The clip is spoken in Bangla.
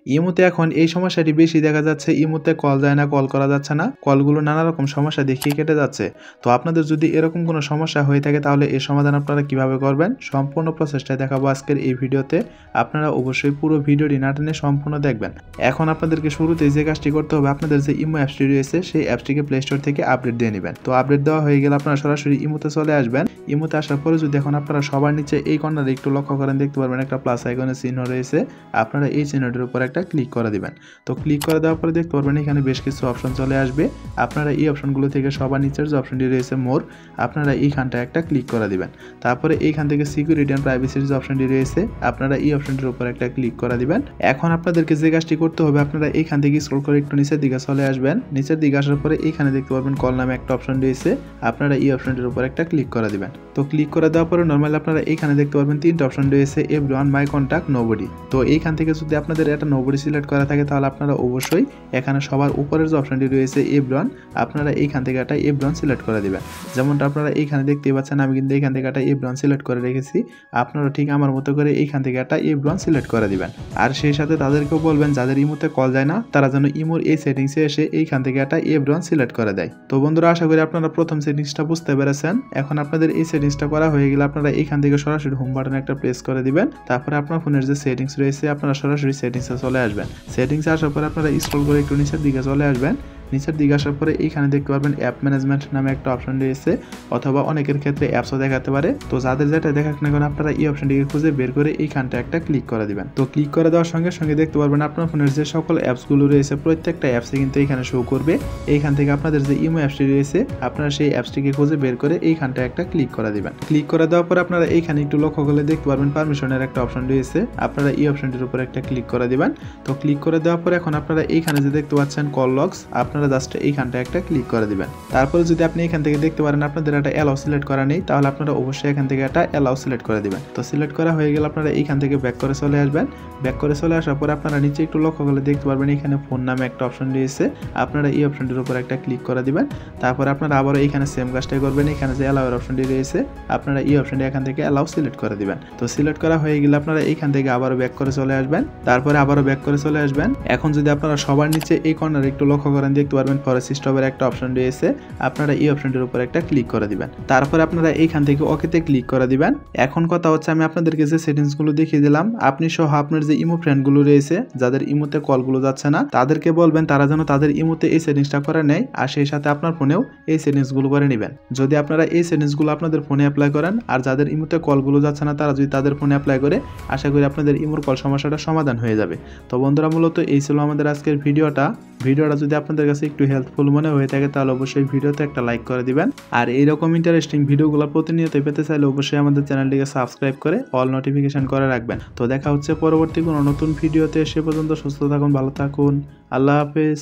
ইমোতে এখন এই সমস্যাটি বেশি দেখা যাচ্ছে, ইমোতে কল যায় না, কল করা যাচ্ছে না, কলগুলো নানা রকম সমস্যা দেখিয়ে কেটে যাচ্ছে। তো আপনাদের যদি এরকম কোনো সমস্যা হয়ে থাকে তাহলে এর সমাধান আপনারা কিভাবে করবেন সম্পূর্ণ প্রসেসটা দেখাবো আজকের এই ভিডিওতে। আপনারা অবশ্যই পুরো ভিডিওটি না টেনে সম্পূর্ণ দেখবেন। এখন আপনাদেরকে শুরুতেই যে কাজটি করতে হবে, আপনাদের যে ইমো অ্যাপসটি রয়েছে সেই অ্যাপসটিকে প্লে স্টোর থেকে আপডেট দিয়ে নেবেন। তো আপডেট দেওয়া হয়ে গেলে আপনারা সরাসরি ইমোতে চলে আসবেন। ইমোতে আসার পরে যদি এখন আপনারা সবার নিচে এই কর্নারে একটু লক্ষ্য করেন, দেখতে পারবেন একটা প্লাস আইকনের চিহ্ন রয়েছে। আপনারা এই চিহ্নটির উপর একটা ক্লিক করে দিবেন। তো ক্লিক করে দেওয়ার পরে দেখতে পারবেন এখানে বেশ কিছু অপশন চলে আসবে। আপনারা এই অপশনগুলো থেকে সবার নিচের যে অপশনটি রয়েছে মোর, আপনারা এইখানটা একটা ক্লিক করে দিবেন। তারপরে এইখান থেকে সিকিউরিটি অ্যান্ড প্রাইভেসির যে অপশনটি রয়েছে আপনারা এই অপশনটির উপর একটা ক্লিক করে দিবেন। এখন আপনাদেরকে যে কাজটি করতে হবে, আপনারা এইখান থেকে স্ক্রল করে একটু নিচের দিকে চলে আসবেন। নিচের দিকে আসার পরে এইখানে দেখতে পারবেন কল নামে একটা অপশন রয়েছে, আপনারা এই অপশনটির উপর একটা ক্লিক করে দিবেন। তো ক্লিক করে দেওয়ার পরে নর্মালি আপনারা এইখানে দেখতে পারবেন তিনটা অপশন রয়েছে, এভরিওয়ান, মাই কন্ট্যাক্ট, নোবডি। তো এইখান থেকে যদি আপনাদের একটা নোবডি সিলেক্ট করা থাকে তাহলে আপনারা অবশ্যই এখানে সবার উপরের যে অপশনটি রয়েছে এভরিওয়ান, আপনারা এইখান থেকে একটা এভরিওয়ান সিলেক্ট করে দিবেন। যেমনটা আপনারা এইখানে দেখতে পাচ্ছেন আমি কিন্তু এইখান থেকে একটা এভরিওয়ান সিলেক্ট করে রেখেছি। আপনারা ঠিক আমার মতো করে এইখান থেকে একটা এভরিওয়ান সিলেক্ট করে দিবেন। আর সেই সাথে তাদেরকেও বলবেন যাদের ইমোতে কল যায় না তারা যেন ইমোর এই সেটিংসে এসে এইখান থেকে একটা এভরিওয়ান সিলেক্ট করে দেয়। তো বন্ধুরা, আশা করি আপনারা প্রথম সেটিংসটা বুঝতে পেরেছেন। এখন আপনাদের এই সেটিংসটা করা হয়ে গেলে আপনারা এইখান থেকে সরাসরি হোম বাটনে একটা প্রেস করে দিবেন। তারপরে আপনার ফোনের যে সেটিংস রয়েছে আপনারা সরাসরি সেটিংসে চলে আসবেন। সেটিংসে আসার পরে আপনারা স্ক্রল করে একটু নিচের দিকে চলে আসবেন। নিচের দিকে আসার পরে এইখানে দেখতে পারবেন অ্যাপ ম্যানেজমেন্ট নামে একটা অপশন রয়েছে, অথবা অনেকের ক্ষেত্রে অ্যাপসও দেখাতে পারে। তো যাদের যেটা দেখাক না কেন আপনারা এই অপশনটিকে খুঁজে বের করে এইখানটা একটা ক্লিক করে দিবেন। তো ক্লিক করে দেওয়ার সঙ্গে সঙ্গে দেখতে পারবেন আপনার ফোনের যে সকল অ্যাপসগুলো রয়েছে প্রত্যেকটা অ্যাপসে কিন্তু এইখানে শো করবে। এইখান থেকে আপনাদের যে ইমো অ্যাপসটি রয়েছে আপনারা সেই অ্যাপসটিকে খুঁজে বের করে এইখানটা একটা ক্লিক করে দিবেন। ক্লিক করে দেওয়ার পর আপনারা এইখানে একটু লক্ষ্য করলে দেখতে পারবেন পারমিশনের একটা অপশন রয়েছে, আপনারা এই অপশনটির উপর একটা ক্লিক করে দিবেন। তো ক্লিক করে দেওয়ার পর এখন আপনারা এইখানে যে দেখতে পাচ্ছেন কল লগস, আপনারা জাস্ট এইখানটা একটা ক্লিক করে দিবেন। তারপরে যদি আপনি এখান থেকে দেখতে পারেন আপনাদের একটা অ্যালাউ সিলেক্ট করা নেই তাহলে আপনারা অবশ্যই এখান থেকে একটা অ্যালাউ সিলেক্ট করে দিবেন। তো সিলেক্ট করা হয়ে গেলে আপনারা এইখান থেকে ব্যাক করে চলে আসবেন। ব্যাক করে চলে আসার পর আপনারা নিচে একটু লক্ষ্য করলে দেখতে পারবেন এখানে ফোন নামে একটা অপশন রয়েছে, আপনারা এই অপশনটির উপর একটা ক্লিক করে দিবেন। তারপর আপনারা আবারও এখানে সেম কাজটাই করবেন, এখানে যে অ্যালাউ এর অপশনটি রয়েছে আপনারা এই অপশনটি এখান থেকে অ্যালাউ সিলেক্ট করে দিবেন। তো সিলেক্ট করা হয়ে গেলে আপনারা এইখান থেকে আবারও ব্যাক করে চলে আসবেন। তারপরে আবারও ব্যাক করে চলে আসবেন। এখন যদি আপনারা সবার নিচে এই কর্নারে একটু লক্ষ্য করেন দেখতে পারবেন ফরেস্ট স্টপের একটা অপশন রয়েছে, আপনারা এই অপশনটির উপর একটা ক্লিক করে দিবেন। তারপরে আপনারা এইখান থেকে ওকেতে ক্লিক করে দিবেন। এখন কথা হচ্ছে আমি আপনাদেরকে যে সেটিংসগুলো দেখিয়ে দিলাম আপনি সহ আপনার যে ইমো ফ্রেন্ডগুলো রয়েছে যাদের ইমোতে কলগুলো যাচ্ছে না তাদেরকে বলবেন তারা যেন তাদের ইমোতে এই সেটিংসটা করে নেয়, আর সেই সাথে আপনার ফোনেও এই সেটিংসগুলো করে নেবেন। যদি আপনারা এই সেটিংসগুলো আপনাদের ফোনে অ্যাপ্লাই করেন আর যাদের ইমোতে কলগুলো যাচ্ছে না তারা যদি তাদের ফোনে অ্যাপ্লাই করে, আশা করি আপনাদের ইমোর কল সমস্যাটা সমাধান হয়ে যাবে। তো বন্ধুরা, মূলত এই ছিল আমাদের আজকের ভিডিওটা যদি আপনাদের কাছে একটু হেল্পফুল মনে হয়ে থাকে তাহলে অবশ্যই ভিডিওতে একটা লাইক করে দিবেন। আর এইরকম ইন্টারেস্টিং ভিডিওগুলো প্রতিনিয়ত পেতে চাইলে অবশ্যই আমাদের চ্যানেলটিকে সাবস্ক্রাইব করে অল নোটিফিকেশন করে রাখবেন। তো দেখা হচ্ছে পরবর্তী কোনো নতুন ভিডিওতে, সে পর্যন্ত সুস্থ থাকুন, ভালো থাকুন, আল্লাহ হাফেজ।